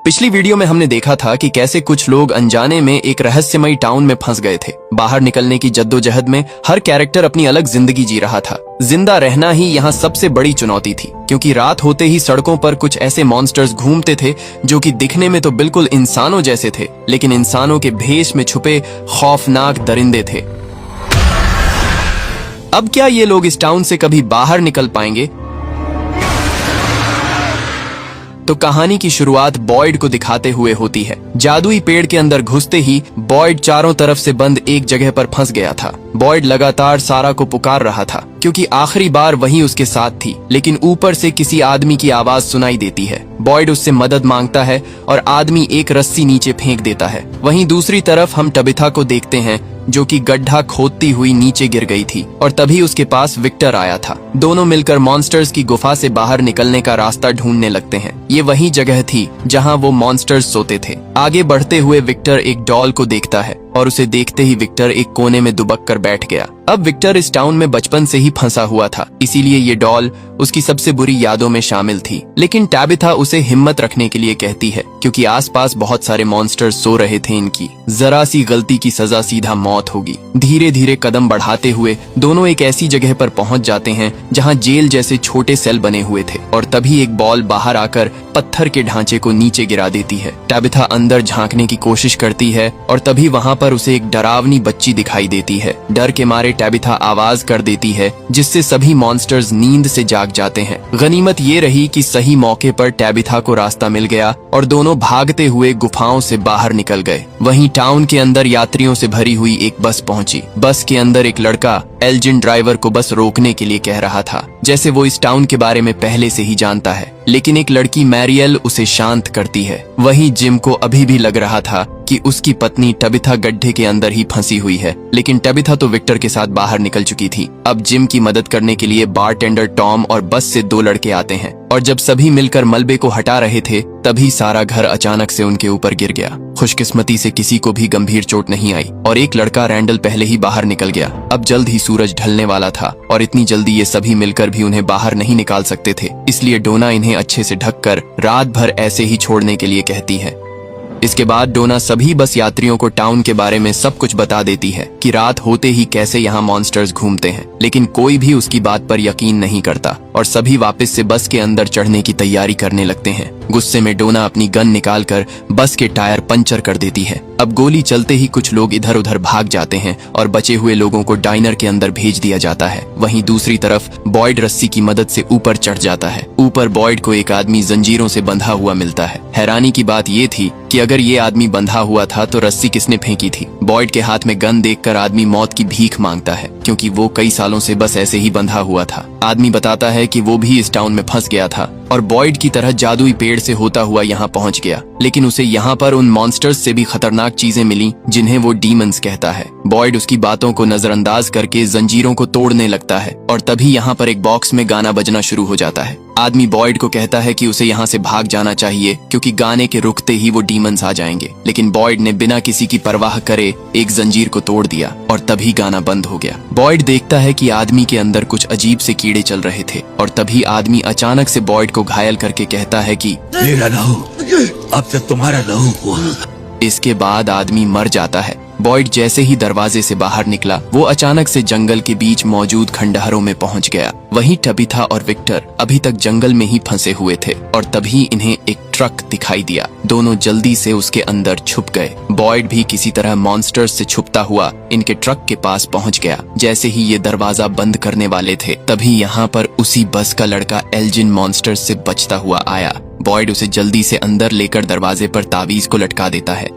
पिछली वीडियो में हमने देखा था कि कैसे कुछ लोग अनजाने में एक रहस्यमयी टाउन में फंस गए थे। बाहर निकलने की जद्दोजहद में हर कैरेक्टर अपनी अलग जिंदगी जी रहा था। जिंदा रहना ही यहाँ सबसे बड़ी चुनौती थी, क्योंकि रात होते ही सड़कों पर कुछ ऐसे मॉन्स्टर्स घूमते थे जो कि दिखने में तो बिल्कुल इंसानों जैसे थे, लेकिन इंसानों के भेष में छुपे खौफनाक दरिंदे थे। अब क्या ये लोग इस टाउन से कभी बाहर निकल पाएंगे? तो कहानी की शुरुआत बॉयड को दिखाते हुए होती है। जादुई पेड़ के अंदर घुसते ही बॉयड चारों तरफ से बंद एक जगह पर फंस गया था। बॉयड लगातार सारा को पुकार रहा था, क्योंकि आखिरी बार वही उसके साथ थी, लेकिन ऊपर से किसी आदमी की आवाज सुनाई देती है। बॉयड उससे मदद मांगता है और आदमी एक रस्सी नीचे फेंक देता है। वहीं दूसरी तरफ हम टबिथा को देखते हैं, जो कि गड्ढा खोदती हुई नीचे गिर गई थी, और तभी उसके पास विक्टर आया था। दोनों मिलकर मॉन्स्टर्स की गुफा से बाहर निकलने का रास्ता ढूंढने लगते हैं। ये वही जगह थी जहां वो मॉन्स्टर्स सोते थे। आगे बढ़ते हुए विक्टर एक डॉल को देखता है और उसे देखते ही विक्टर एक कोने में दुबक कर बैठ गया। अब विक्टर इस टाउन में बचपन से ही फंसा हुआ था, इसीलिए ये डॉल उसकी सबसे बुरी यादों में शामिल थी। लेकिन टैबिथा उसे हिम्मत रखने के लिए कहती है, क्योंकि आसपास बहुत सारे मॉन्स्टर्स सो रहे थे। इनकी जरा सी गलती की सजा सीधा मौत होगी। धीरे धीरे कदम बढ़ाते हुए दोनों एक ऐसी जगह पर पहुंच जाते हैं जहां जेल जैसे छोटे सेल बने हुए थे, और तभी एक बॉल बाहर आकर पत्थर के ढांचे को नीचे गिरा देती है। टैबिथा अंदर झांकने की कोशिश करती है और तभी वहां पर उसे एक डरावनी बच्ची दिखाई देती है। डर के मारे टैबिथा आवाज कर देती है, जिससे सभी मॉन्स्टर्स नींद से जाग जाते हैं। गनीमत ये रही कि सही मौके पर टैबिथा को रास्ता मिल गया और दोनों भागते हुए गुफाओं से बाहर निकल गए। वहीं टाउन के अंदर यात्रियों से भरी हुई एक बस पहुंची। बस के अंदर एक लड़का एल्जिन ड्राइवर को बस रोकने के लिए कह रहा था, जैसे वो इस टाउन के बारे में पहले से ही जानता है। लेकिन एक लड़की मैरियल उसे शांत करती है। वहीं जिम को अभी भी लग रहा था कि उसकी पत्नी टबिथा गड्ढे के अंदर ही फंसी हुई है, लेकिन टबिथा तो विक्टर के साथ बाहर निकल चुकी थी। अब जिम की मदद करने के लिए बारटेंडर टॉम और बस से दो लड़के आते हैं, और जब सभी मिलकर मलबे को हटा रहे थे तभी सारा घर अचानक से उनके ऊपर गिर गया। खुशकिस्मती से किसी को भी गंभीर चोट नहीं आई और एक लड़का रैंडल पहले ही बाहर निकल गया। अब जल्द ही सूरज ढलने वाला था और इतनी जल्दी ये सभी मिलकर भी उन्हें बाहर नहीं निकाल सकते थे, इसलिए डोना इन्हें अच्छे से ढककर रात भर ऐसे ही छोड़ने के लिए कहती है। इसके बाद डोना सभी बस यात्रियों को टाउन के बारे में सब कुछ बता देती है कि रात होते ही कैसे यहाँ मॉन्स्टर्स घूमते हैं, लेकिन कोई भी उसकी बात पर यकीन नहीं करता और सभी वापस से बस के अंदर चढ़ने की तैयारी करने लगते हैं। गुस्से में डोना अपनी गन निकालकर बस के टायर पंचर कर देती है। अब गोली चलते ही कुछ लोग इधर उधर भाग जाते हैं और बचे हुए लोगों को डाइनर के अंदर भेज दिया जाता है। वहीं दूसरी तरफ बॉयड रस्सी की मदद से ऊपर चढ़ जाता है। ऊपर बॉयड को एक आदमी जंजीरों से बंधा हुआ मिलता है। हैरानी की बात ये थी कि अगर ये आदमी बंधा हुआ था तो रस्सी किसने फेंकी थी। बॉयड के हाथ में गन देखकर आदमी मौत की भीख मांगता है, क्योंकि वो कई सालों से बस ऐसे ही बंधा हुआ था। आदमी बताता है कि वो भी इस टाउन में फंस गया था और बॉयड की तरह जादुई पेड़ से होता हुआ यहाँ पहुँच गया, लेकिन उसे यहाँ पर उन मॉन्स्टर्स से भी खतरनाक चीजें मिली जिन्हें वो डीमंस कहता है। बॉयड उसकी बातों को नजरअंदाज करके जंजीरों को तोड़ने लगता है और तभी यहाँ पर एक बॉक्स में गाना बजना शुरू हो जाता है। आदमी बॉयड को कहता है कि उसे यहाँ से भाग जाना चाहिए, क्योंकि गाने के रुकते ही वो डीमंस आ जाएंगे, लेकिन बॉयड ने बिना किसी की परवाह करे एक जंजीर को तोड़ दिया और तभी गाना बंद हो गया। बॉयड देखता है कि आदमी के अंदर कुछ अजीब से कीड़े चल रहे थे और तभी आदमी अचानक से बॉयड को घायल करके कहता है कि मेरा लहू अब से तुम्हारा लहू हुआ। इसके बाद आदमी मर जाता है। बॉयड जैसे ही दरवाजे से बाहर निकला, वो अचानक से जंगल के बीच मौजूद खंडहरों में पहुंच गया। वहीं टबिथा और विक्टर अभी तक जंगल में ही फंसे हुए थे और तभी इन्हें एक ट्रक दिखाई दिया। दोनों जल्दी से उसके अंदर छुप गए। बॉयड भी किसी तरह मॉन्स्टर्स से छुपता हुआ इनके ट्रक के पास पहुंच गया। जैसे ही ये दरवाजा बंद करने वाले थे तभी यहाँ पर उसी बस का लड़का एल्जिन मॉन्स्टर्स से बचता हुआ आया। बॉयड उसे जल्दी से अंदर लेकर दरवाजे पर तावीज को लटका देता है।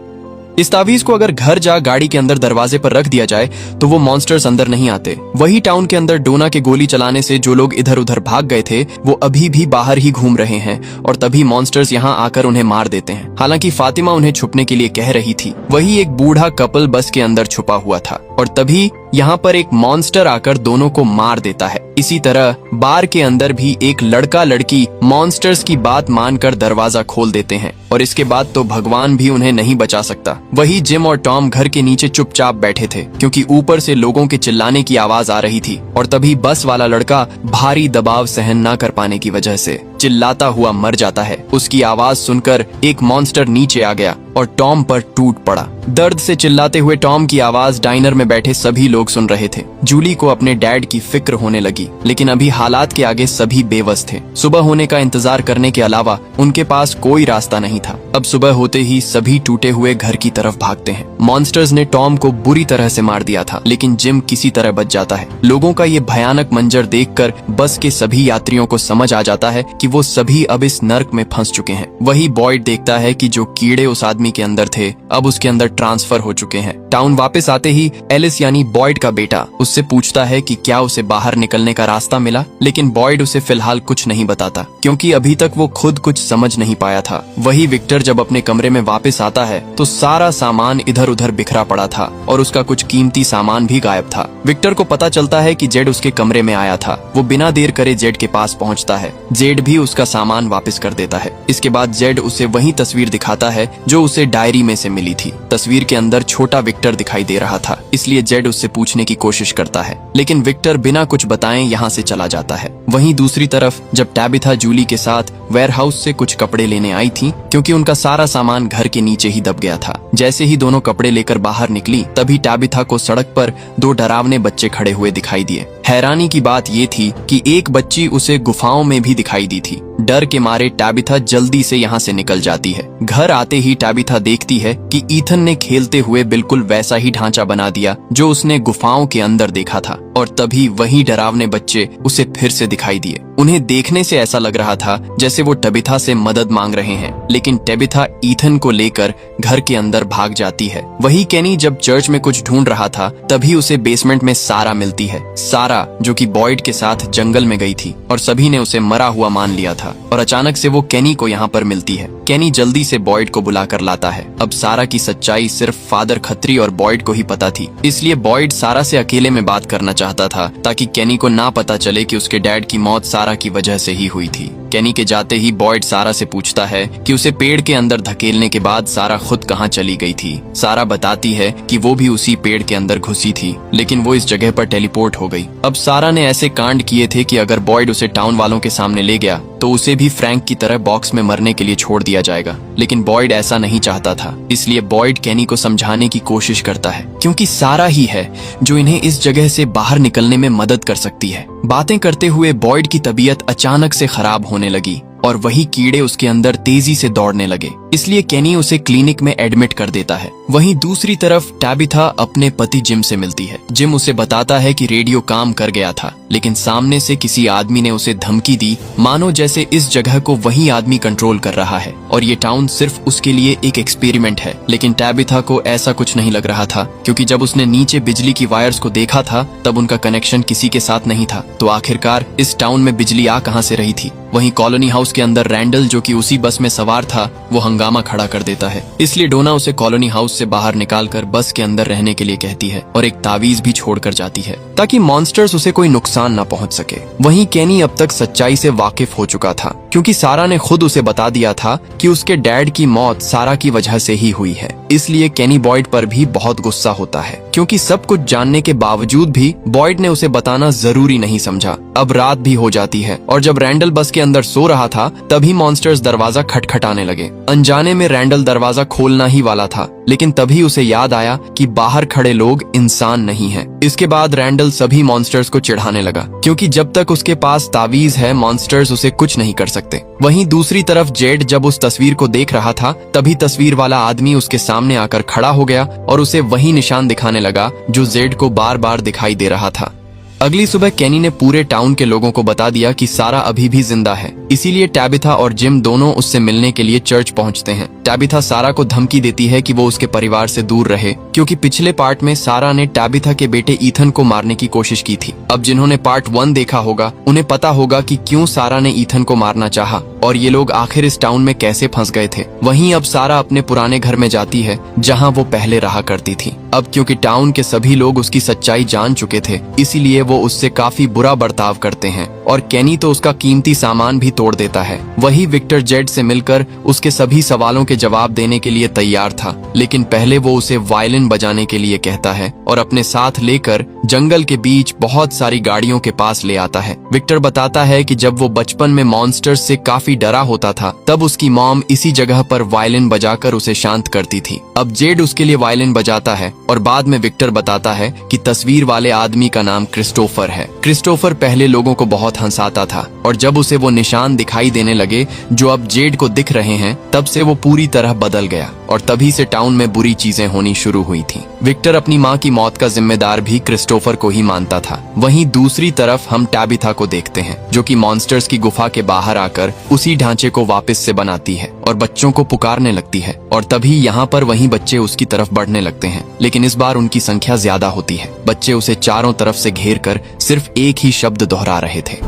इस तावीज को अगर घर जा गाड़ी के अंदर दरवाजे पर रख दिया जाए तो वो मॉन्स्टर्स अंदर नहीं आते। वही टाउन के अंदर डोना के गोली चलाने से जो लोग इधर उधर भाग गए थे वो अभी भी बाहर ही घूम रहे हैं और तभी मॉन्स्टर्स यहाँ आकर उन्हें मार देते हैं। हालांकि फातिमा उन्हें छुपने के लिए कह रही थी। वही एक बूढ़ा कपल बस के अंदर छुपा हुआ था और तभी यहाँ पर एक मॉन्स्टर आकर दोनों को मार देता है। इसी तरह बार के अंदर भी एक लड़का लड़की मॉन्स्टर्स की बात मानकर दरवाजा खोल देते हैं और इसके बाद तो भगवान भी उन्हें नहीं बचा सकता। वही जिम और टॉम घर के नीचे चुपचाप बैठे थे, क्योंकि ऊपर से लोगों के चिल्लाने की आवाज आ रही थी और तभी बस वाला लड़का भारी दबाव सहन न कर पाने की वजह से चिल्लाता हुआ मर जाता है। उसकी आवाज सुनकर एक मॉन्स्टर नीचे आ गया और टॉम पर टूट पड़ा। दर्द से चिल्लाते हुए टॉम की आवाज डाइनर में बैठे सभी लोग सुन रहे थे। जूली को अपने डैड की फिक्र होने लगी, लेकिन अभी हालात के आगे सभी बेबस थे। सुबह होने का इंतजार करने के अलावा उनके पास कोई रास्ता नहीं था। अब सुबह होते ही सभी टूटे हुए घर की तरफ भागते हैं। मॉन्स्टर्स ने टॉम को बुरी तरह से मार दिया था, लेकिन जिम किसी तरह बच जाता है। लोगों का ये भयानक मंजर देखकर बस के सभी यात्रियों को समझ आ जाता है कि वो सभी अब इस नर्क में फंस चुके हैं। वही बॉयड देखता है कि जो कीड़े उस आदमी के अंदर थे अब उसके अंदर ट्रांसफर हो चुके हैं। टाउन वापस आते ही एलिस यानी बॉयड का बेटा उससे पूछता है कि क्या उसे बाहर निकलने का रास्ता मिला, लेकिन बॉयड उसे फिलहाल कुछ नहीं बताता, क्योंकि अभी तक वो खुद कुछ समझ नहीं पाया था। वही विक्टर जब अपने कमरे में वापस आता है तो सारा सामान इधर उधर बिखरा पड़ा था और उसका कुछ कीमती सामान भी गायब था। विक्टर को पता चलता है कि जेड उसके कमरे में आया था। वो बिना देर करे जेड के पास पहुंचता है। जेड भी उसका सामान वापस कर देता है। इसके बाद जेड उसे वही तस्वीर दिखाता है जो उसे डायरी में से मिली थी। तस्वीर के अंदर छोटा विक्टर दिखाई दे रहा था, इसलिए जेड उससे पूछने की कोशिश करता है, लेकिन विक्टर बिना कुछ बताए यहाँ से चला जाता है। वहीं दूसरी तरफ जब टैबिथा जूली के साथ वेयरहाउस से कुछ कपड़े लेने आई थी, क्योंकि उनका सारा सामान घर के नीचे ही दब गया था। जैसे ही दोनों कपड़े लेकर बाहर निकली, तभी टैबिथा को सड़क पर दो डरावने बच्चे खड़े हुए दिखाई दिए। हैरानी की बात ये थी कि एक बच्ची उसे गुफाओं में भी दिखाई दी थी। डर के मारे टैबिथा जल्दी से यहाँ से निकल जाती है। घर आते ही टैबिथा देखती है कि ईथन ने खेलते हुए बिल्कुल वैसा ही ढांचा बना दिया जो उसने गुफाओं के अंदर देखा था, और तभी वही डरावने बच्चे उसे फिर से दिखाई दिए। उन्हें देखने से ऐसा लग रहा था जैसे वो टैबिथा से मदद मांग रहे हैं, लेकिन टैबिथा ईथन को लेकर घर के अंदर भाग जाती है। वही केनी जब चर्च में कुछ ढूंढ रहा था, तभी उसे बेसमेंट में सारा मिलती है। सारा जो कि बॉयड के साथ जंगल में गई थी और सभी ने उसे मरा हुआ मान लिया था, और अचानक से वो केनी को यहाँ पर मिलती है। केनी जल्दी से बॉयड को बुलाकर लाता है। अब सारा की सच्चाई सिर्फ फादर खत्री और बॉयड को ही पता थी, इसलिए बॉयड सारा से अकेले में बात करना चाहता था ताकि केनी को ना पता चले कि उसके डैड की मौत सारा की वजह से ही हुई थी। केनी के जाते ही बॉयड सारा से पूछता है कि उसे पेड़ के अंदर धकेलने के बाद सारा खुद कहाँ चली गई थी। सारा बताती है कि वो भी उसी पेड़ के अंदर घुसी थी, लेकिन वो इस जगह पर टेलीपोर्ट हो गई। अब सारा ने ऐसे कांड किए थे कि अगर बॉयड उसे टाउन वालों के सामने ले गया तो उसे भी फ्रैंक की तरह बॉक्स में मरने के लिए छोड़ दिया जाएगा, लेकिन बॉयड ऐसा नहीं चाहता था। इसलिए बॉयड केनी को समझाने की कोशिश करता है, क्योंकि सारा ही है जो इन्हें इस जगह से बाहर निकलने में मदद कर सकती है। बातें करते हुए बॉयड की तबीयत अचानक से खराब होने लगी और वही कीड़े उसके अंदर तेजी से दौड़ने लगे, इसलिए केनी उसे क्लिनिक में एडमिट कर देता है। वहीं दूसरी तरफ टैबिथा अपने पति जिम से मिलती है। जिम उसे बताता है कि रेडियो काम कर गया था, लेकिन सामने से किसी आदमी ने उसे धमकी दी, मानो जैसे इस जगह को वही आदमी कंट्रोल कर रहा है और ये टाउन सिर्फ उसके लिए एक एक्सपेरिमेंट है। लेकिन टैबिथा को ऐसा कुछ नहीं लग रहा था, क्योंकि जब उसने नीचे बिजली की वायर्स को देखा था तब उनका कनेक्शन किसी के साथ नहीं था। तो आखिरकार इस टाउन में बिजली आ कहां से रही थी। वहीं कॉलोनी हाउस के अंदर रैंडल, जो कि उसी बस में सवार था, वो हंगामा खड़ा कर देता है। इसलिए डोना उसे कॉलोनी हाउस से बाहर निकालकर बस के अंदर रहने के लिए कहती है और एक तावीज भी छोड़कर जाती है ताकि मॉन्स्टर्स उसे कोई नुकसान न पहुंच सके। वहीं केनी अब तक सच्चाई से वाकिफ हो चुका था, क्योंकि सारा ने खुद उसे बता दिया था कि उसके डैड की मौत सारा की वजह से ही हुई है। इसलिए केनी बॉयड पर भी बहुत गुस्सा होता है, क्योंकि सब कुछ जानने के बावजूद भी बॉयड ने उसे बताना जरूरी नहीं समझा। अब रात भी हो जाती है और जब रैंडल बस के अंदर सो रहा था तभी मॉन्स्टर्स दरवाजा खटखटाने लगे। अनजाने में रैंडल दरवाजा खोलना ही वाला था, लेकिन तभी उसे याद आया कि बाहर खड़े लोग इंसान नहीं हैं। इसके बाद रैंडल सभी मॉन्स्टर्स को चिढ़ाने लगा, क्योंकि जब तक उसके पास तावीज है मॉन्स्टर्स उसे कुछ नहीं कर सकते। वहीं दूसरी तरफ जेड जब उस तस्वीर को देख रहा था, तभी तस्वीर वाला आदमी उसके सामने आकर खड़ा हो गया और उसे वही निशान दिखाने लगा जो जेड को बार बार दिखाई दे रहा था। अगली सुबह केनी ने पूरे टाउन के लोगों को बता दिया कि सारा अभी भी जिंदा है, इसीलिए टैबिथा और जिम दोनों उससे मिलने के लिए चर्च पहुंचते हैं। टैबिथा सारा को धमकी देती है कि वो उसके परिवार से दूर रहे, क्योंकि पिछले पार्ट में सारा ने टैबिथा के बेटे ईथन को मारने की कोशिश की थी। अब जिन्होंने पार्ट 1 देखा होगा उन्हें पता होगा कि क्यों सारा ने ईथन को मारना चाहा। और ये लोग आखिर इस टाउन में कैसे फंस गए थे। वहीं अब सारा अपने पुराने घर में जाती है जहां वो पहले रहा करती थी। अब क्योंकि टाउन के सभी लोग उसकी सच्चाई जान चुके थे, इसीलिए वो उससे काफी बुरा बर्ताव करते हैं और केनी तो उसका कीमती सामान भी तोड़ देता है। वही विक्टर जेड से मिलकर उसके सभी सवालों के जवाब देने के लिए तैयार था, लेकिन पहले वो उसे वायलिन बजाने के लिए कहता है और अपने साथ लेकर जंगल के बीच बहुत सारी गाड़ियों के पास ले आता है। विक्टर बताता है कि जब वो बचपन में मॉन्स्टर्स से काफी डरा होता था, तब उसकी मॉम इसी जगह पर वायलिन बजाकर उसे शांत करती थी। अब जेड उसके लिए वायलिन बजाता है और बाद में विक्टर बताता है कि तस्वीर वाले आदमी का नाम क्रिस्टोफर है। क्रिस्टोफर पहले लोगों को बहुत हंसाता था और जब उसे वो निशान दिखाई देने लगे जो अब जेड को दिख रहे हैं, तब से वो पूरी तरह बदल गया और तभी से टाउन में बुरी चीजें होनी शुरू हुई थी। विक्टर अपनी माँ की मौत का जिम्मेदार भी क्रिस्टोफर को ही मानता था। वहीं दूसरी तरफ हम टैबिथा को देखते हैं, जो कि मॉन्स्टर्स की गुफा के बाहर आकर उसी ढांचे को वापस से बनाती है और बच्चों को पुकारने लगती है। और तभी यहाँ पर वही बच्चे उसकी तरफ बढ़ने लगते हैं, लेकिन इस बार उनकी संख्या ज्यादा होती है। बच्चे उसे चारों तरफ से घेर कर सिर्फ एक ही शब्द दोहरा रहे थे,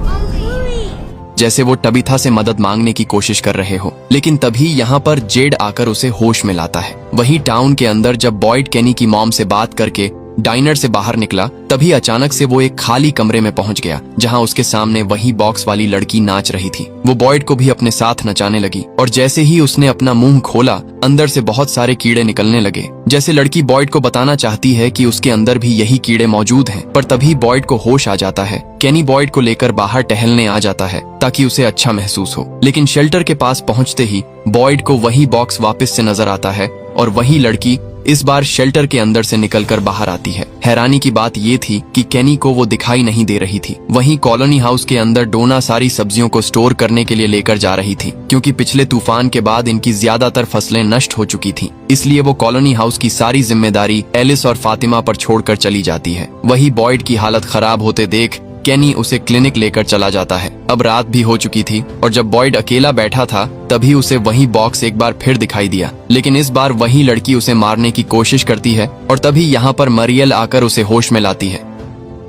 जैसे वो टबिथा से मदद मांगने की कोशिश कर रहे हो। लेकिन तभी यहाँ पर जेड आकर उसे होश में लाता है। वही टाउन के अंदर जब बॉयड केनी की मॉम से बात करके डाइनर से बाहर निकला, तभी अचानक से वो एक खाली कमरे में पहुंच गया जहां उसके सामने वही बॉक्स वाली लड़की नाच रही थी। वो बॉयड को भी अपने साथ नचाने लगी और जैसे ही उसने अपना मुंह खोला, अंदर से बहुत सारे कीड़े निकलने लगे। जैसे लड़की बॉयड को बताना चाहती है कि उसके अंदर भी यही कीड़े मौजूद हैं, पर तभी बॉयड को होश आ जाता है। केनी बॉयड को लेकर बाहर टहलने आ जाता है ताकि उसे अच्छा महसूस हो, लेकिन शेल्टर के पास पहुंचते ही बॉयड को वही बॉक्स वापस से नजर आता है और वही लड़की इस बार शेल्टर के अंदर से निकलकर बाहर आती है। हैरानी की बात ये थी कि केनी को वो दिखाई नहीं दे रही थी। वहीं कॉलोनी हाउस के अंदर डोना सारी सब्जियों को स्टोर करने के लिए लेकर जा रही थी, क्योंकि पिछले तूफान के बाद इनकी ज्यादातर फसलें नष्ट हो चुकी थीं। इसलिए वो कॉलोनी हाउस की सारी जिम्मेदारी एलिस और फातिमा पर छोड़कर चली जाती है। वही बॉयड की हालत खराब होते देख केनी उसे क्लिनिक लेकर चला जाता है। अब रात भी हो चुकी थी और जब बॉयड अकेला बैठा था, तभी उसे वही बॉक्स एक बार फिर दिखाई दिया, लेकिन इस बार वही लड़की उसे मारने की कोशिश करती है और तभी यहाँ पर मरियल आकर उसे होश में लाती है।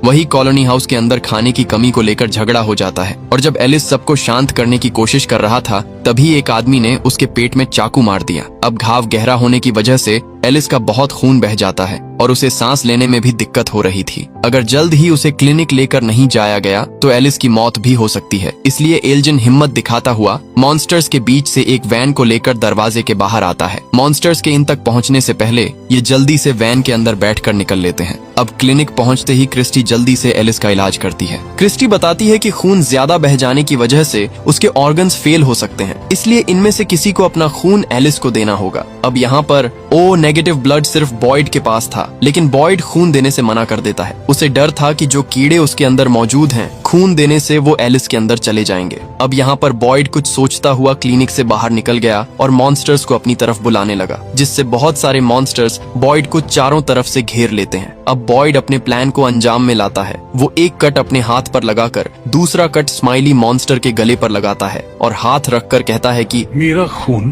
वही कॉलोनी हाउस के अंदर खाने की कमी को लेकर झगड़ा हो जाता है और जब एलिस सबको शांत करने की कोशिश कर रहा था, तभी एक आदमी ने उसके पेट में चाकू मार दिया। अब घाव गहरा होने की वजह से एलिस का बहुत खून बह जाता है और उसे सांस लेने में भी दिक्कत हो रही थी। अगर जल्द ही उसे क्लिनिक लेकर नहीं जाया गया तो एलिस की मौत भी हो सकती है। इसलिए एल्जिन हिम्मत दिखाता हुआ मॉन्स्टर्स के बीच से एक वैन को लेकर दरवाजे के बाहर आता है। मॉन्स्टर्स के इन तक पहुंचने से पहले ये जल्दी से वैन के अंदर बैठकर निकल लेते हैं। अब क्लिनिक पहुंचते ही क्रिस्टी जल्दी से एलिस का इलाज करती है। क्रिस्टी बताती है कि खून ज्यादा बह जाने की वजह से उसके ऑर्गन्स फेल हो सकते हैं, इसलिए इनमें से किसी को अपना खून एलिस को देना होगा। अब यहाँ पर ओ नेगेटिव ब्लड सिर्फ बॉयड के पास था, लेकिन बॉयड खून देने से मना कर देता है। उसे डर था कि जो कीड़े उसके अंदर मौजूद हैं, खून देने से वो एलिस के अंदर चले जाएंगे। अब यहाँ पर बॉयड कुछ सोचता हुआ क्लिनिक से बाहर निकल गया और मॉन्स्टर्स को अपनी तरफ बुलाने लगा, जिससे बहुत सारे मॉन्स्टर्स बॉयड को चारों तरफ से घेर लेते हैं। अब बॉयड अपने प्लान को अंजाम में लाता है। वो एक कट अपने हाथ पर लगाकर दूसरा कट स्माइली मॉन्स्टर के गले पर लगाता है और हाथ रखकर कहता है कि मेरा खून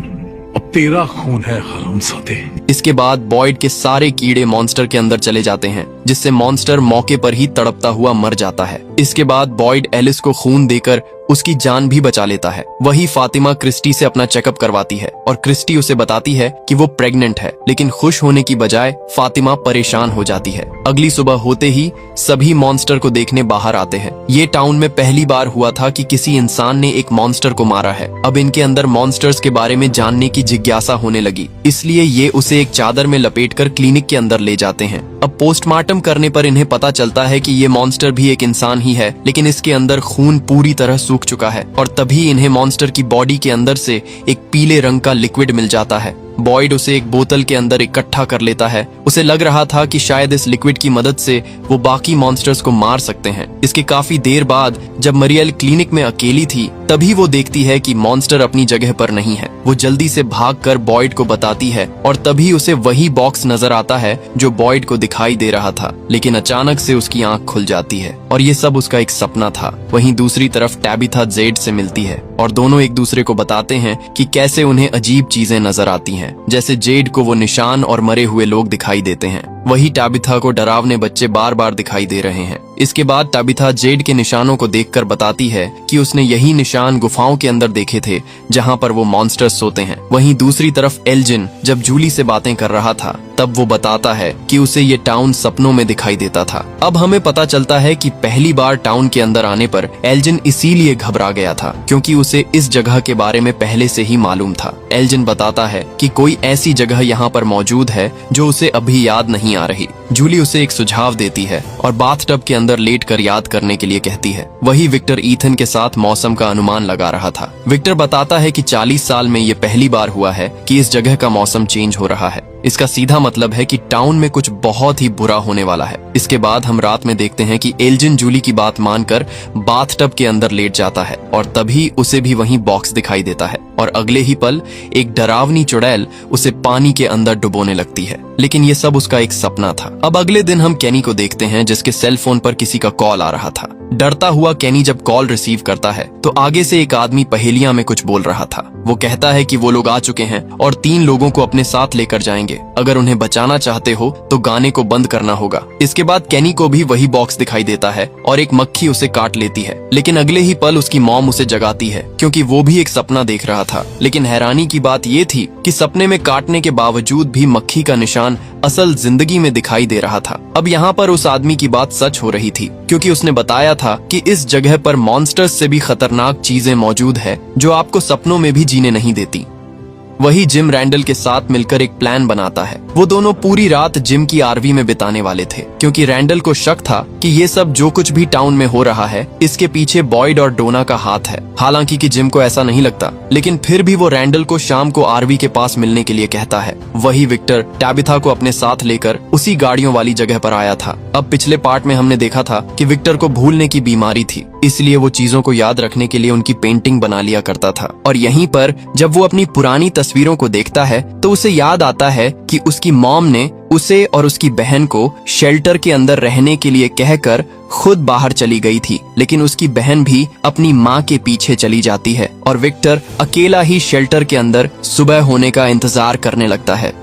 अब तेरा खून है हरामजादे। इसके बाद बॉयड के सारे कीड़े मॉन्स्टर के अंदर चले जाते हैं, जिससे मॉन्स्टर मौके पर ही तड़पता हुआ मर जाता है। इसके बाद बॉयड एलिस को खून देकर उसकी जान भी बचा लेता है। वही फातिमा क्रिस्टी से अपना चेकअप करवाती है और क्रिस्टी उसे बताती है कि वो प्रेग्नेंट है, लेकिन खुश होने की बजाय फातिमा परेशान हो जाती है। अगली सुबह होते ही सभी मॉन्स्टर को देखने बाहर आते हैं। ये टाउन में पहली बार हुआ था कि किसी इंसान ने एक मॉन्स्टर को मारा है। अब इनके अंदर मॉन्स्टर्स के बारे में जानने की जिज्ञासा होने लगी, इसलिए ये उसे एक चादर में लपेटकर क्लिनिक के अंदर ले जाते हैं। अब पोस्टमार्टम करने पर इन्हें पता चलता है कि ये मॉन्स्टर भी एक इंसान ही है, लेकिन इसके अंदर खून पूरी तरह सूख चुका है और तभी इन्हें मॉन्स्टर की बॉडी के अंदर से एक पीले रंग का लिक्विड मिल जाता है। बॉयड उसे एक बोतल के अंदर इकट्ठा कर लेता है। उसे लग रहा था कि शायद इस लिक्विड की मदद से वो बाकी मॉन्स्टर्स को मार सकते हैं। इसके काफी देर बाद जब मरियल क्लिनिक में अकेली थी, तभी वो देखती है कि मॉन्स्टर अपनी जगह पर नहीं है। वो जल्दी से भागकर बॉयड को बताती है और तभी उसे वही बॉक्स नजर आता है जो बॉयड को दिखाई दे रहा था, लेकिन अचानक से उसकी आंख खुल जाती है और ये सब उसका एक सपना था। वहीं दूसरी तरफ टैबिथा जेड से मिलती है और दोनों एक दूसरे को बताते हैं कि कैसे उन्हें अजीब चीजें नजर आती हैं, जैसे जेड को वो निशान और मरे हुए लोग दिखाई देते हैं। वही टाबिथा को डरावने बच्चे बार बार दिखाई दे रहे हैं। इसके बाद टाबिथा जेड के निशानों को देखकर बताती है कि उसने यही निशान गुफाओं के अंदर देखे थे जहां पर वो मॉन्स्टर्स सोते हैं। वहीं दूसरी तरफ एल्जिन जब जूली से बातें कर रहा था तब वो बताता है कि उसे ये टाउन सपनों में दिखाई देता था। अब हमें पता चलता है कि पहली बार टाउन के अंदर आने पर एल्जिन इसीलिए घबरा गया था क्योंकि उसे इस जगह के बारे में पहले से ही मालूम था। एल्जिन बताता है कि कोई ऐसी जगह यहाँ पर मौजूद है जो उसे अभी याद नहीं आ रही। जूली उसे एक सुझाव देती है और बाथटब के अंदर लेटकर याद करने के लिए कहती है। वही विक्टर ईथन के साथ मौसम का अनुमान लगा रहा था। विक्टर बताता है कि 40 साल में ये पहली बार हुआ है कि इस जगह का मौसम चेंज हो रहा है। इसका सीधा मतलब है कि टाउन में कुछ बहुत ही बुरा होने वाला है। इसके बाद हम रात में देखते हैं कि एल्जिन जूली की बात मानकर बाथटब के अंदर लेट जाता है और तभी उसे भी वहीं बॉक्स दिखाई देता है और अगले ही पल एक डरावनी चुड़ैल उसे पानी के अंदर डुबोने लगती है। लेकिन ये सब उसका एक सपना था। अब अगले दिन हम केनी को देखते हैं जिसके सेल फोन पर किसी का कॉल आ रहा था। डरता हुआ केनी जब कॉल रिसीव करता है तो आगे से एक आदमी पहेलियां में कुछ बोल रहा था। वो कहता है कि वो लोग आ चुके हैं और 3 लोगों को अपने साथ लेकर जाएंगे। अगर उन्हें बचाना चाहते हो तो गाने को बंद करना होगा। इसके बाद केनी को भी वही बॉक्स दिखाई देता है और एक मक्खी उसे काट लेती है। लेकिन अगले ही पल उसकी मॉम उसे जगाती है क्योंकि वो भी एक सपना देख रहा था। लेकिन हैरानी की बात ये थी कि सपने में काटने के बावजूद भी मक्खी का निशान असल जिंदगी में दिखाई दे रहा था। अब यहाँ पर उस आदमी की बात सच हो रही थी क्योंकि उसने बताया था कि इस जगह पर मॉन्स्टर्स से भी खतरनाक चीजें मौजूद है जो आपको सपनों में भी जीने नहीं देती। वही जिम रैंडल के साथ मिलकर एक प्लान बनाता है। वो दोनों पूरी रात जिम की आरवी में बिताने वाले थे क्योंकि रैंडल को शक था कि ये सब जो कुछ भी टाउन में हो रहा है इसके पीछे बॉयड और डोना का हाथ है। हालांकि कि जिम को ऐसा नहीं लगता, लेकिन फिर भी वो रैंडल को शाम को आरवी के पास मिलने के लिए कहता है। वही विक्टर टाबिथा को अपने साथ लेकर उसी गाड़ियों वाली जगह पर आया था। अब पिछले पार्ट में हमने देखा था कि विक्टर को भूलने की बीमारी थी, इसलिए वो चीजों को याद रखने के लिए उनकी पेंटिंग बना लिया करता था। और यहीं पर जब वो अपनी पुरानी तस्वीरों को देखता है तो उसे याद आता है कि उसकी मॉम ने उसे और उसकी बहन को शेल्टर के अंदर रहने के लिए कहकर खुद बाहर चली गई थी। लेकिन उसकी बहन भी अपनी माँ के पीछे चली जाती है और विक्टर अकेला ही शेल्टर के अंदर सुबह होने का इंतजार करने लगता है।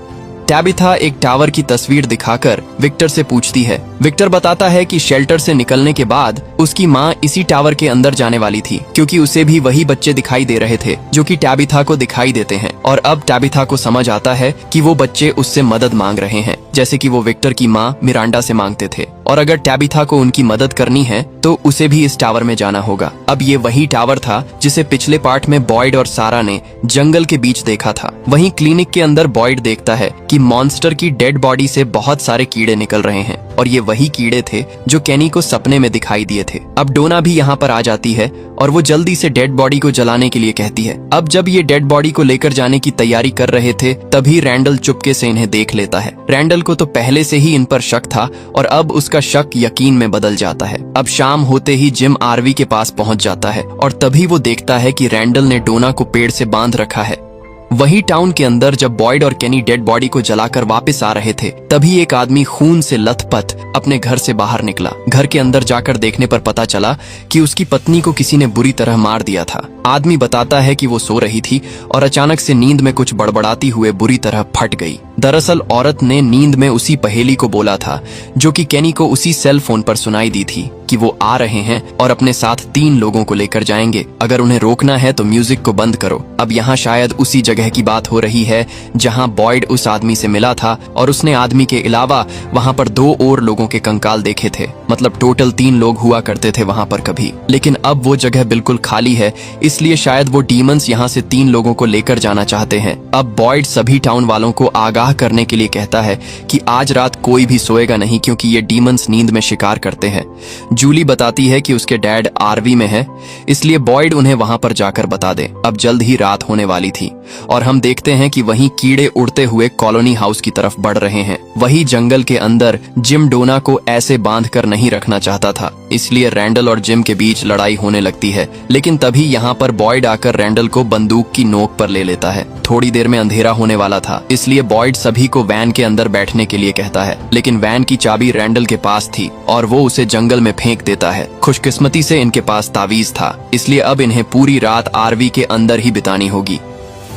टाबिथा एक टावर की तस्वीर दिखाकर विक्टर से पूछती है। विक्टर बताता है कि शेल्टर से निकलने के बाद उसकी माँ इसी टावर के अंदर जाने वाली थी क्योंकि उसे भी वही बच्चे दिखाई दे रहे थे जो कि टाबिथा को दिखाई देते हैं। और अब टाबिथा को समझ आता है कि वो बच्चे उससे मदद मांग रहे हैं जैसे कि वो विक्टर की माँ मिरांडा से मांगते थे। और अगर टाबिथा को उनकी मदद करनी है तो उसे भी इस टावर में जाना होगा। अब ये वही टावर था जिसे पिछले पार्ट में बॉयड और सारा ने जंगल के बीच देखा था। वहीं क्लिनिक के अंदर बॉयड देखता है कि मॉन्स्टर की डेड बॉडी से बहुत सारे कीड़े निकल रहे हैं और ये वही कीड़े थे जो केनी को सपने में दिखाई दिए थे। अब डोना भी यहाँ पर आ जाती है और वो जल्दी से डेड बॉडी को जलाने के लिए कहती है। अब जब ये डेड बॉडी को लेकर जाने की तैयारी कर रहे थे तभी रैंडल चुपके से इन्हें देख लेता है। रैंडल को तो पहले से ही इन पर शक था और अब उसका शक यकीन में बदल जाता है। अब शाम होते ही जिम आरवी के पास पहुंच जाता है और तभी वो देखता है कि रैंडल ने डोना को पेड़ से बांध रखा है। वही टाउन के अंदर जब बॉयड और केनी डेड बॉडी को जलाकर वापस आ रहे थे तभी एक आदमी खून से लथपथ अपने घर से बाहर निकला। घर के अंदर जाकर देखने पर पता चला कि उसकी पत्नी को किसी ने बुरी तरह मार दिया था। आदमी बताता है कि वो सो रही थी और अचानक से नींद में कुछ बड़बड़ाती हुए बुरी तरह फट गई। दरअसल औरत ने नींद में उसी पहेली को बोला था जो कि केनी को उसी सेल फोन पर सुनाई दी थी कि वो आ रहे हैं और अपने साथ 3 लोगों को लेकर जाएंगे। अगर उन्हें रोकना है तो म्यूजिक को बंद करो। अब यहाँ शायद उसी जगह की बात हो रही है जहाँ बॉयड उस आदमी से मिला था और उसने आदमी के अलावा वहाँ पर 2 और लोगों के कंकाल देखे थे। मतलब टोटल 3 लोग हुआ करते थे वहाँ पर कभी। लेकिन अब वो जगह बिल्कुल खाली है, इसलिए शायद वो डीमंस यहाँ से 3 लोगों को लेकर जाना चाहते हैं। अब बॉयड सभी टाउन वालों को आगाह करने के लिए कहता है कि आज रात कोई भी सोएगा नहीं क्योंकि ये डीमंस नींद में शिकार करते हैं। जूली बताती है कि उसके डैड आरवी में है, इसलिए बॉयड उन्हें वहां पर जाकर बता दे। अब जल्द ही रात होने वाली थी और हम देखते हैं कि वहीं कीड़े उड़ते हुए कॉलोनी हाउस की तरफ बढ़ रहे हैं। वही जंगल के अंदर जिम डोना को ऐसे बांधकर नहीं रखना चाहता था, इसलिए रैंडल और जिम के बीच लड़ाई होने लगती है। लेकिन तभी यहाँ पर बॉयड आकर रैंडल को बंदूक की नोक पर ले लेता है। थोड़ी देर में अंधेरा होने वाला था, इसलिए बॉयड सभी को वैन के अंदर बैठने के लिए कहता है। लेकिन वैन की चाबी रैंडल के पास थी और वो उसे जंगल में फेंक देता है। खुशकिस्मती से इनके पास तावीज था, इसलिए अब इन्हें पूरी रात आरवी के अंदर ही बितानी होगी।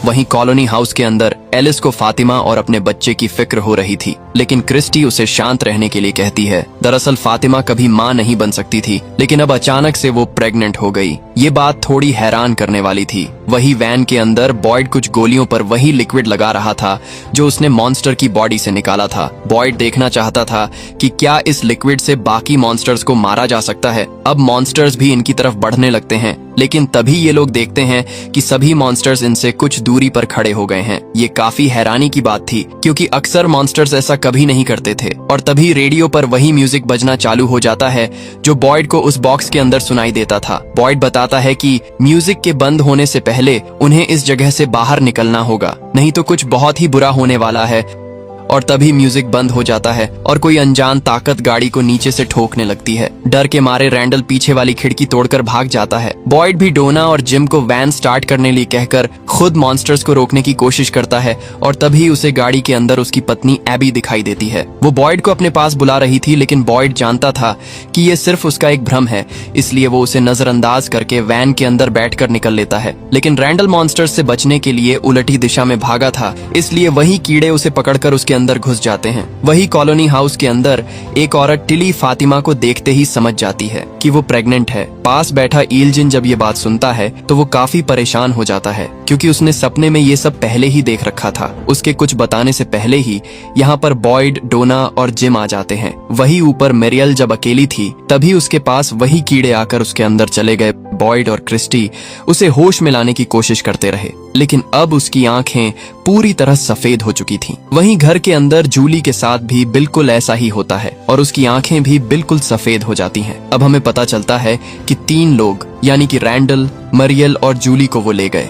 वहीं कॉलोनी हाउस के अंदर एलिस को फातिमा और अपने बच्चे की फिक्र हो रही थी, लेकिन क्रिस्टी उसे शांत रहने के लिए कहती है। दरअसल फातिमा कभी मां नहीं बन सकती थी, लेकिन अब अचानक से वो प्रेग्नेंट हो गई। ये बात थोड़ी हैरान करने वाली थी। वही वैन के अंदर बॉयड कुछ गोलियों पर वही लिक्विड लगा रहा था जो उसने मॉन्स्टर की बॉडी से निकाला था। बॉयड देखना चाहता था कि क्या इस लिक्विड से बाकी मॉन्स्टर्स को मारा जा सकता है। अब मॉन्स्टर्स भी इनकी तरफ बढ़ने लगते हैं, लेकिन तभी ये लोग देखते हैं कि सभी मॉन्स्टर्स इनसे कुछ दूरी पर खड़े हो गए हैं। ये काफी हैरानी की बात थी, क्योंकि अक्सर मॉन्स्टर्स ऐसा कभी नहीं करते थे। और तभी रेडियो पर वही म्यूजिक बजना चालू हो जाता है जो बॉयड को उस बॉक्स के अंदर सुनाई देता था। बॉयड बताता है कि म्यूजिक के बंद होने से पहले उन्हें इस जगह से बाहर निकलना होगा, नहीं तो कुछ बहुत ही बुरा होने वाला है। और तभी म्यूजिक बंद हो जाता है और कोई अनजान ताकत गाड़ी को नीचे से ठोकने लगती है। डर के मारे रैंडल पीछे वाली खिड़की तोड़कर भाग जाता है। बॉयड भी डोना और जिम को वैन स्टार्ट करने लिए कहकर खुद मॉन्स्टर्स को रोकने की कोशिश करता है, और तभी उसे गाड़ी के अंदर उसकी पत्नी एबी दिखाई देती है। वो बॉयड को अपने पास बुला रही थी, लेकिन बॉयड जानता था कि ये सिर्फ उसका एक भ्रम है, इसलिए वो उसे नजरअंदाज करके वैन के अंदर बैठकर निकल लेता है। लेकिन रैंडल मॉन्स्टर्स से बचने के लिए उलटी दिशा में भागा था, इसलिए वही कीड़े उसे पकड़कर उसके अंदर घुस जाते हैं। वही कॉलोनी हाउस के अंदर एक औरत टिली फातिमा को देखते ही समझ जाती है कि वो प्रेग्नेंट है। पास बैठा ईलजिन जब ये बात सुनता है तो वो काफी परेशान हो जाता है, क्योंकि उसने सपने में ये सब पहले ही देख रखा था। उसके कुछ बताने से पहले ही यहाँ पर बॉयड, डोना और जिम आ जाते हैं। वही ऊपर मेरियल जब अकेली थी तभी उसके पास वही कीड़े आकर उसके अंदर चले गए। बॉयड और क्रिस्टी उसे होश में लाने की कोशिश करते रहे, लेकिन अब उसकी आंखें पूरी तरह सफेद हो चुकी थीं। वहीं घर के अंदर जूली के साथ भी बिल्कुल ऐसा ही होता है और उसकी आंखें भी बिल्कुल सफेद हो जाती हैं। अब हमें पता चलता है कि 3 लोग यानी कि रैंडल, मरियल और जूली को वो ले गए।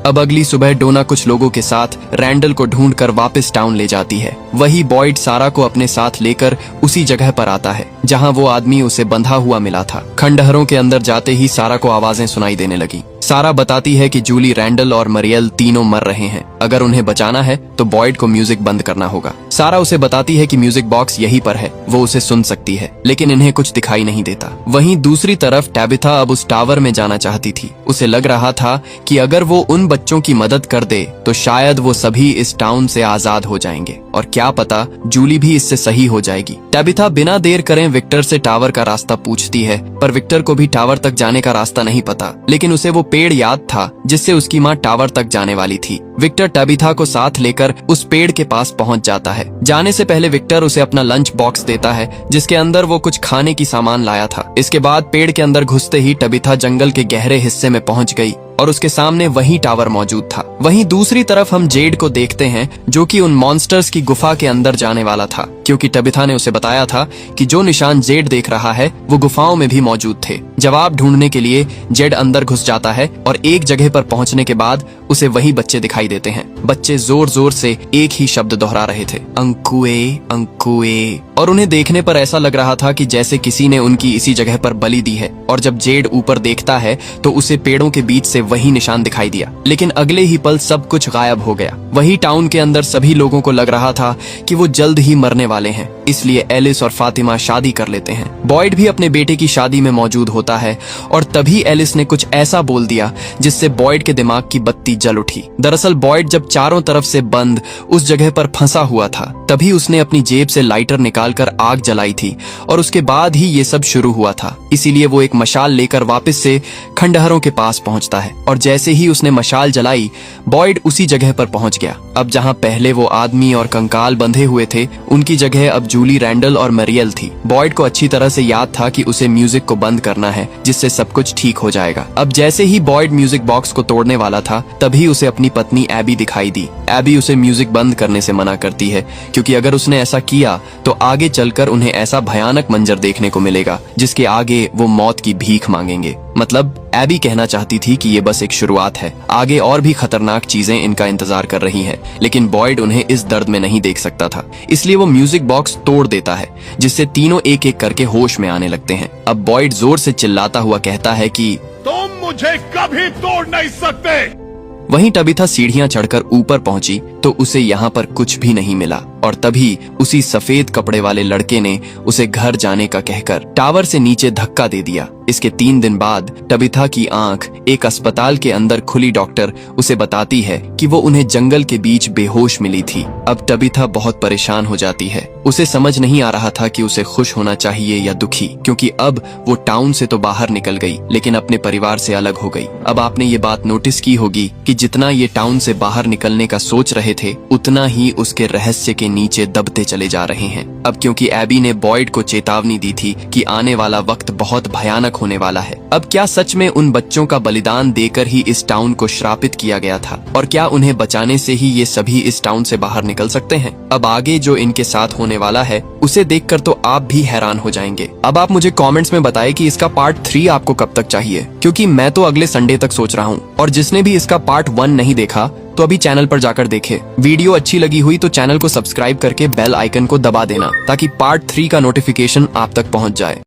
अब अगली सुबह डोना कुछ लोगों के साथ रैंडल को ढूंढकर वापस टाउन ले जाती है। वही बॉयड सारा को अपने साथ लेकर उसी जगह पर आता है जहां वो आदमी उसे बंधा हुआ मिला था। खंडहरों के अंदर जाते ही सारा को आवाजें सुनाई देने लगी। सारा बताती है कि जूली, रैंडल और मरियल तीनों मर रहे हैं। अगर उन्हें बचाना है तो बॉयड को म्यूजिक बंद करना होगा। सारा उसे बताती है कि म्यूजिक बॉक्स यहीं पर है, वो उसे सुन सकती है, लेकिन इन्हें कुछ दिखाई नहीं देता। वहीं दूसरी तरफ टैबिथा अब उस टावर में जाना चाहती थी। उसे लग रहा था कि अगर वो उन बच्चों की मदद कर दे तो शायद वो सभी इस टाउन से आजाद हो जाएंगे, और क्या पता जूली भी इससे सही हो जाएगी। टैबिथा बिना देर करे विक्टर से टावर का रास्ता पूछती है, पर विक्टर को भी टावर तक जाने का रास्ता नहीं पता, लेकिन उसे वो पेड़ याद था जिससे उसकी माँ टावर तक जाने वाली थी। विक्टर टैबिथा को साथ लेकर उस पेड़ के पास पहुंच जाता है। जाने से पहले विक्टर उसे अपना लंच बॉक्स देता है जिसके अंदर वो कुछ खाने की सामान लाया था। इसके बाद पेड़ के अंदर घुसते ही टैबिथा जंगल के गहरे हिस्से में पहुंच गई और उसके सामने वही टावर मौजूद था। वहीं दूसरी तरफ हम जेड को देखते हैं जो कि उन मॉन्स्टर्स की गुफा के अंदर जाने वाला था, क्योंकि टैबिथा ने उसे बताया था कि जो निशान जेड देख रहा है वो गुफाओं में भी मौजूद थे। जवाब ढूंढने के लिए जेड अंदर घुस जाता है और एक जगह पर पहुंचने के बाद उसे वही बच्चे दिखाई देते हैं। बच्चे जोर जोर से एक ही शब्द दोहरा रहे थे, अंकुए अंकुए, और उन्हें देखने पर ऐसा लग रहा था कि जैसे किसी ने उनकी इसी जगह पर बलि दी है। और जब जेड ऊपर देखता है तो उसे पेड़ों के बीच से वही निशान दिखाई दिया, लेकिन अगले ही पल सब कुछ गायब हो गया। वही टाउन के अंदर सभी लोगों को लग रहा था कि वो जल्द ही मरने वाले हैं, इसलिए एलिस और फातिमा शादी कर लेते हैं। बॉयड भी अपने बेटे की शादी में मौजूद होता है और तभी एलिस ने कुछ ऐसा बोल दिया जिससे बॉयड के दिमाग की बत्ती जल उठी। दरअसल बॉयड जब चारों तरफ से बंद उस जगह पर फंसा हुआ था तभी उसने अपनी जेब से लाइटर निकालकर आग जलाई थी और उसके बाद ही ये सब शुरू हुआ था। इसीलिए वो एक मशाल लेकर वापस से खंडहरों के पास पहुंचता है और जैसे ही उसने मशाल जलाई बॉयड उसी जगह पर पहुंच गया। अब जहां पहले वो आदमी और कंकाल बंधे हुए थे उनकी जगह अब जूली, रैंडल और मरियल थी। बॉयड को अच्छी तरह से याद था कि उसे म्यूजिक को बंद करना है जिससे सब कुछ ठीक हो जाएगा। अब जैसे ही बॉयड म्यूजिक बॉक्स को तोड़ने वाला था तभी उसे अपनी पत्नी एबी दिखाई दी। एबी उसे म्यूजिक बंद करने से मना करती है क्योंकि अगर उसने ऐसा किया तो आगे चलकर उन्हें ऐसा भयानक मंजर देखने को मिलेगा जिसके आगे वो मौत की भीख मांगेंगे। मतलब एबी कहना चाहती थी कि ये बस एक शुरुआत है, आगे और भी खतरनाक चीजें इनका इंतजार कर रही हैं। लेकिन बॉयड उन्हें इस दर्द में नहीं देख सकता था, इसलिए वो म्यूजिक बॉक्स तोड़ देता है जिससे तीनों एक एक करके होश में आने लगते हैं। अब बॉयड जोर से चिल्लाता हुआ कहता है कि तुम मुझे कभी तोड़ नहीं सकते। वहीं टैबिथा सीढ़ियां चढ़कर ऊपर पहुंची तो उसे यहाँ पर कुछ भी नहीं मिला और तभी उसी सफेद कपड़े वाले लड़के ने उसे घर जाने का कहकर टावर से नीचे धक्का दे दिया। इसके 3 दिन बाद टबिथा की आंख एक अस्पताल के अंदर खुली। डॉक्टर उसे बताती है कि वो उन्हें जंगल के बीच बेहोश मिली थी। अब टबिथा बहुत परेशान हो जाती है। उसे समझ नहीं आ रहा था कि उसे खुश होना चाहिए या दुखी, क्योंकि अब वो टाउन से तो बाहर निकल गई लेकिन अपने परिवार से अलग हो गई। अब आपने ये बात नोटिस की होगी कि जितना ये टाउन से बाहर निकलने का सोच रहे थे उतना ही उसके रहस्य के नीचे दबते चले जा रहे हैं। अब क्योंकि एबी ने बॉयड को चेतावनी दी थी कि आने वाला वक्त बहुत भयानक होने वाला है। अब क्या सच में उन बच्चों का बलिदान देकर ही इस टाउन को श्रापित किया गया था और क्या उन्हें बचाने से ही ये सभी इस टाउन से बाहर निकल सकते हैं? अब आगे जो इनके साथ होने वाला है उसे देखकर तो आप भी हैरान हो जाएंगे। अब आप मुझे कमेंट्स में बताएं कि इसका पार्ट 3 आपको कब तक चाहिए, क्योंकि मैं तो अगले संडे तक सोच रहा हूँ। और जिसने भी इसका पार्ट 1 नहीं देखा तो अभी चैनल पर जाकर देखे। वीडियो अच्छी लगी हुई तो चैनल को सब्सक्राइब करके बेल आइकन को दबा देना ताकि पार्ट 3 का नोटिफिकेशन आप तक पहुँच जाए।